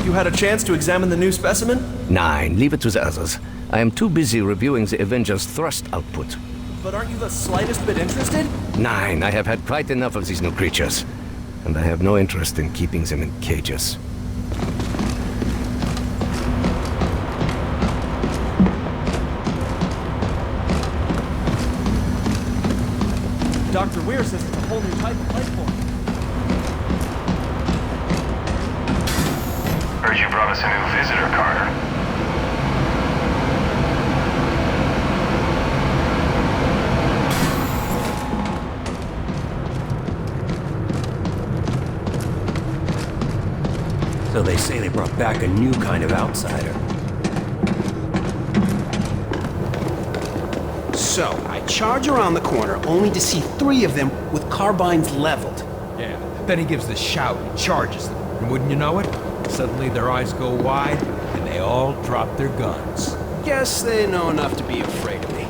You had a chance to examine the new specimen? 9. Leave it to the others. I am too busy reviewing the Avengers' thrust output. But aren't you the slightest bit interested? 9. I have had quite enough of these new creatures. And I have no interest in keeping them in cages. Dr. Weir says it's a whole new type of life form. Heard you brought us a new visitor, Carter. So they say they brought back a new kind of outsider. So, I charge around the corner only to see 3 of them with carbines leveled. Yeah, then he gives the shout and charges them. And wouldn't you know it? Suddenly their eyes go wide, and they all drop their guns. Guess they know enough to be afraid of me.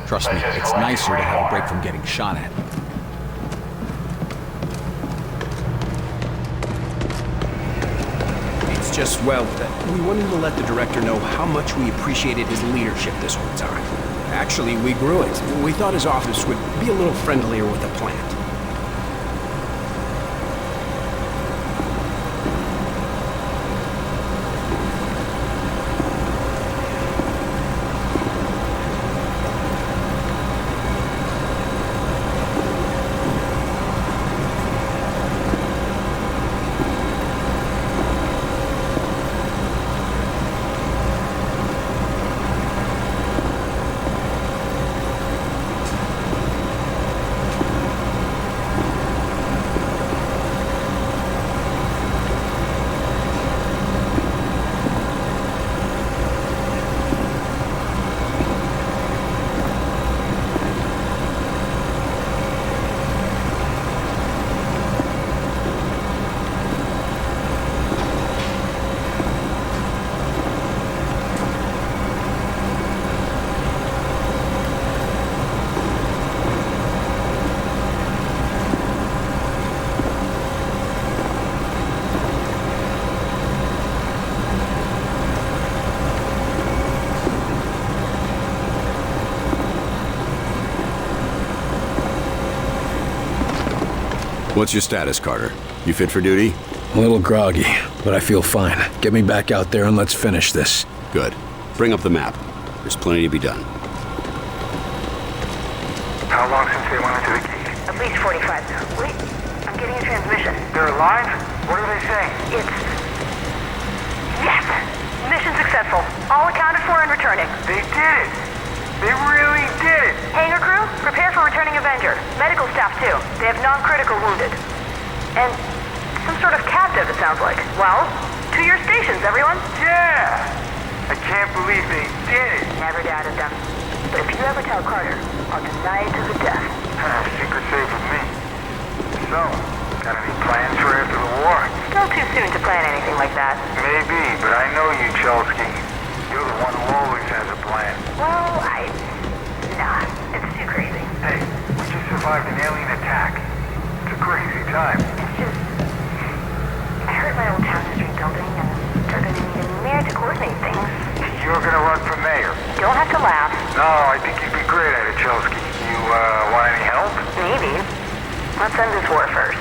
Trust me, it's nicer to have a break from getting shot at. It's just, well, we wanted to let the director know how much we appreciated his leadership this whole time. Actually, we grew it. We thought his office would be a little friendlier with the plant. What's your status, Carter? You fit for duty? A little groggy, but I feel fine. Get me back out there and let's finish this. Good. Bring up the map. There's plenty to be done. How long since they went into the gate? At least 45. Wait, I'm getting a transmission. They're alive? What are they saying? It's... Yes! Mission successful. All accounted for and returning. They did it! They really did it! Hangar crew, prepare for returning Avenger. Medical staff too. They have non-critical wounded. And some sort of captive, it sounds like. Well, to your stations, everyone. Yeah! I can't believe they did it! Never doubted them. But if you ever tell Carter, I'll deny it to the death. Secret safe with me. So, got any plans for after the war? Still too soon to plan anything like that. Maybe, but I know you, Chelsky. You're the one who always has a plan. Well, Nah, it's too crazy. Hey, we just survived an alien attack. It's a crazy time. It's just... I heard my old town history building and they're gonna need a mayor to coordinate things. You're gonna run for mayor? You don't have to laugh. No, I think you'd be great at it, Chelsky. You, want any help? Maybe. Let's end this war first.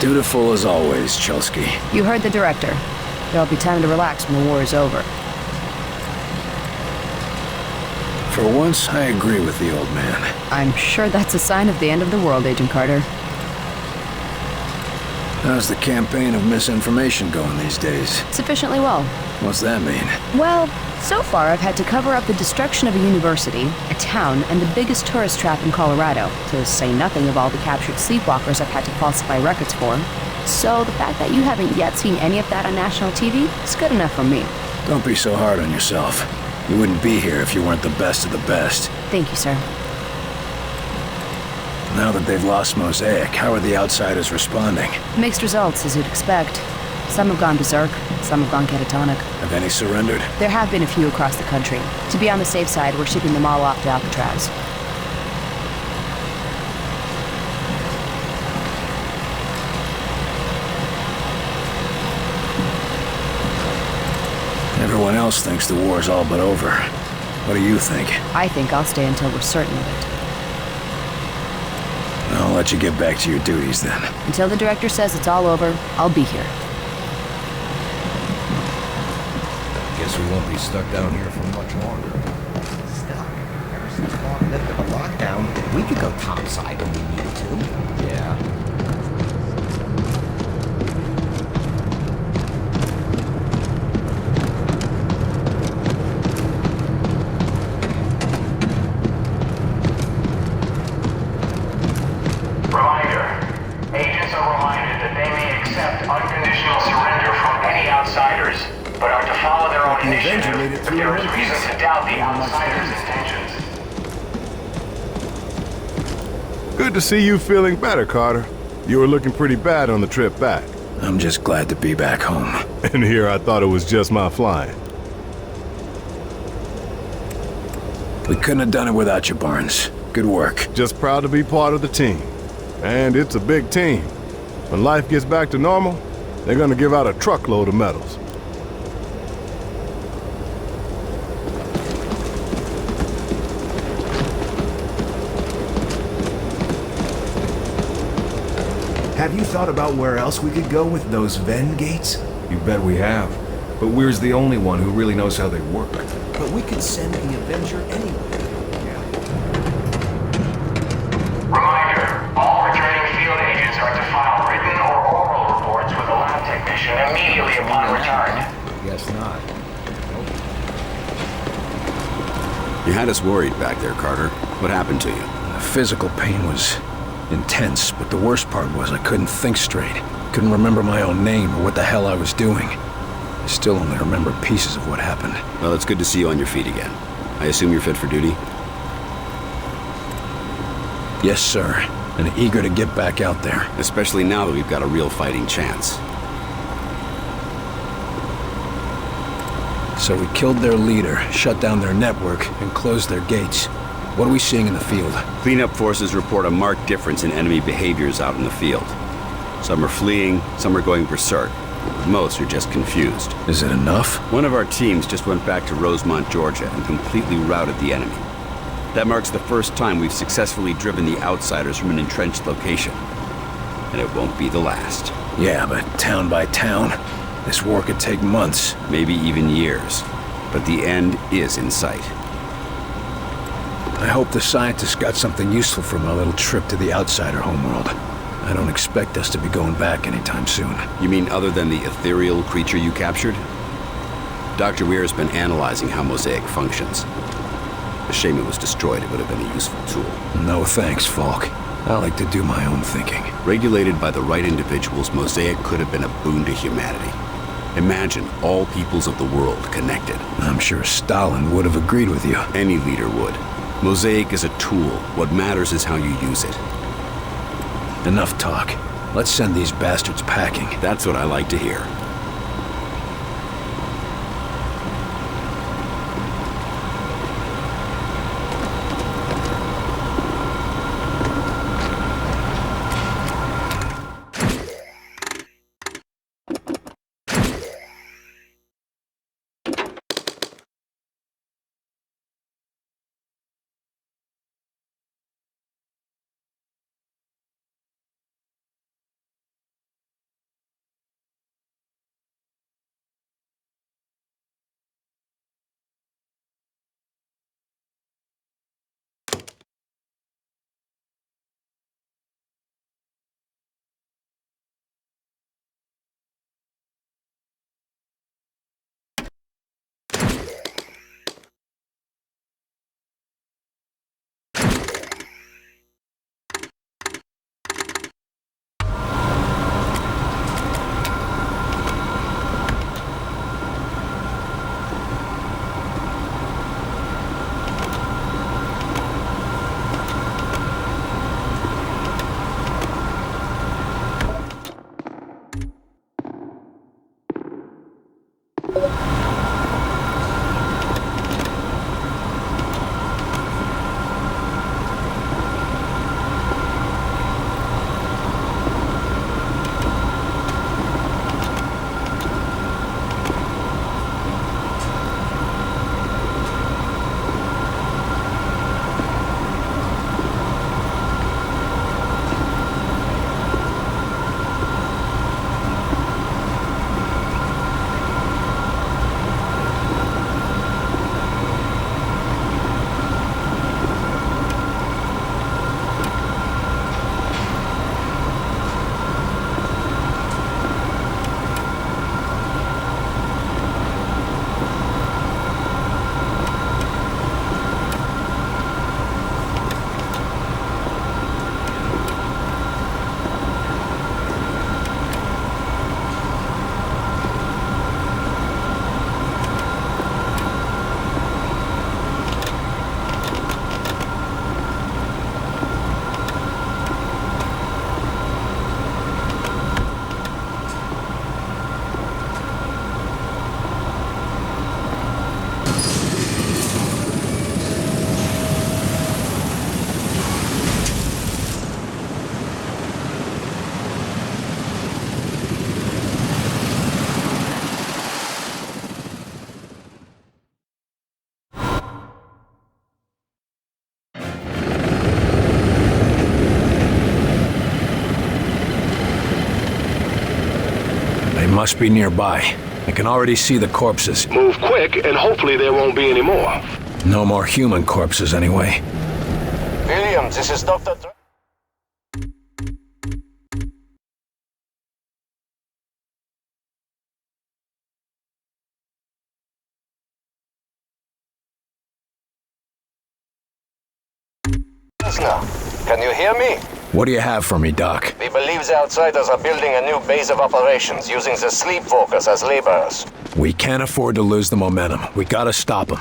Dutiful as always, Chelsky. You heard the director. There'll be time to relax when the war is over. For once, I agree with the old man. I'm sure that's a sign of the end of the world, Agent Carter. How's the campaign of misinformation going these days? Sufficiently well. What's that mean? Well, so far I've had to cover up the destruction of a university, a town, and the biggest tourist trap in Colorado, to say nothing of all the captured sleepwalkers I've had to falsify records for. So the fact that you haven't yet seen any of that on national TV is good enough for me. Don't be so hard on yourself. You wouldn't be here if you weren't the best of the best. Thank you, sir. Now that they've lost Mosaic, how are the outsiders responding? Mixed results, as you'd expect. Some have gone berserk, some have gone catatonic. Have any surrendered? There have been a few across the country. To be on the safe side, we're shipping them all off to Alcatraz. Everyone else thinks the war's all but over. What do you think? I think I'll stay until we're certain of it. I'll let you get back to your duties then. Until the director says it's all over, I'll be here. Guess we won't be stuck down here for much longer. Stuck? Ever since Bob lifted the lockdown, we could go topside when we needed to. Yeah. Agents are reminded that they may accept unconditional surrender from any outsiders, but are to follow their own initiative if there is reason to doubt the outsiders' intentions. Good to see you feeling better, Carter. You were looking pretty bad on the trip back. I'm just glad to be back home. And here I thought it was just my flying. We couldn't have done it without you, Barnes. Good work. Just proud to be part of the team. And it's a big team. When life gets back to normal, they're gonna give out a truckload of medals. Have you thought about where else we could go with those Venn gates? You bet we have. But Weir's the only one who really knows how they work. But we could send the Avenger anywhere. Reminder, all returning field agents are to file written or oral reports with a lab technician immediately upon return. Guess not. You had us worried back there, Carter. What happened to you? The physical pain was intense, but the worst part was I couldn't think straight. Couldn't remember my own name or what the hell I was doing. I still only remember pieces of what happened. Well, it's good to see you on your feet again. I assume you're fit for duty? Yes, sir. And eager to get back out there. Especially now that we've got a real fighting chance. So we killed their leader, shut down their network, and closed their gates. What are we seeing in the field? Cleanup forces report a marked difference in enemy behaviors out in the field. Some are fleeing, some are going berserk. Most are just confused. Is it enough? One of our teams just went back to Rosemont, Georgia, and completely routed the enemy. That marks the first time we've successfully driven the outsiders from an entrenched location. And it won't be the last. Yeah, but town by town, this war could take months. Maybe even years. But the end is in sight. I hope the scientists got something useful from our little trip to the outsider homeworld. I don't expect us to be going back anytime soon. You mean other than the ethereal creature you captured? Dr. Weir's been analyzing how Mosaic functions. A shame it was destroyed. It would have been a useful tool. No thanks, Falk. I like to do my own thinking. Regulated by the right individuals, Mosaic could have been a boon to humanity. Imagine all peoples of the world connected. I'm sure Stalin would have agreed with you. Any leader would. Mosaic is a tool. What matters is how you use it. Enough talk. Let's send these bastards packing. That's what I like to hear. Must be nearby. I can already see the corpses. Move quick, and hopefully there won't be any more. No more human corpses, anyway. Williams, this is Dr. Can you hear me? What do you have for me, Doc? We believe the outsiders are building a new base of operations, using the sleepwalkers as laborers. We can't afford to lose the momentum. We gotta stop them.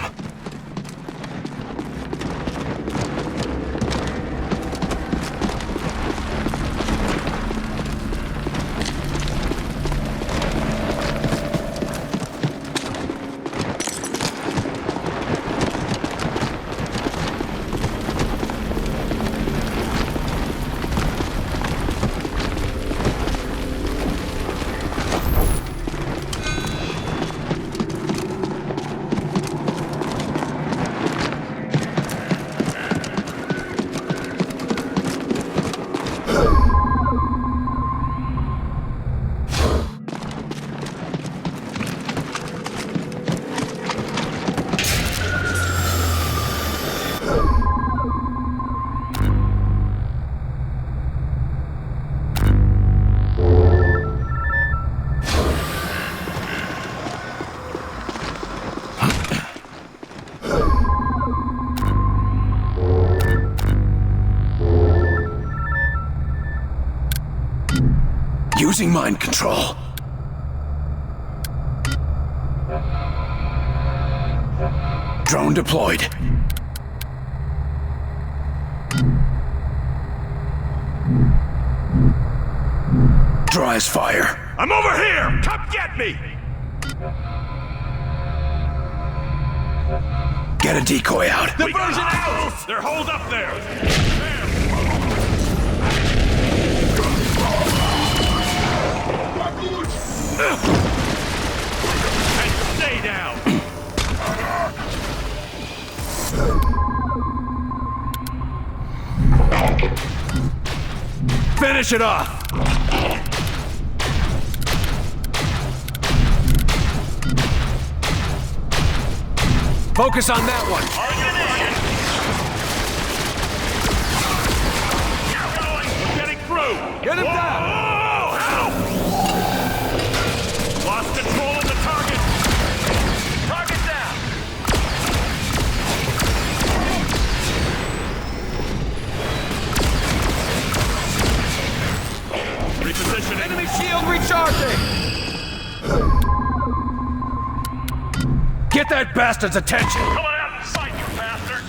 Using mind control. Drone deployed. Dry as fire. I'm over here! Come get me! Get a decoy out. Diversion out! They're holed up there! And stay down! Finish it off! Focus on that one. We're getting through! Get him down! Oh, help! Lost control of the target! Target down! Repositioning. Enemy shield recharging! Get that bastard's attention! Come on out and fight, you bastard!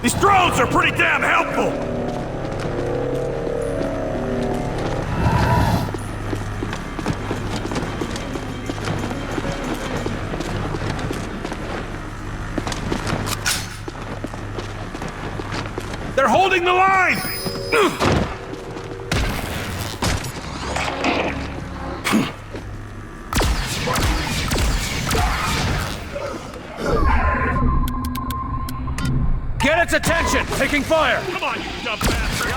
These drones are pretty damn helpful! They're holding the line! Get its attention! Taking fire! Come on, you dumb bastard!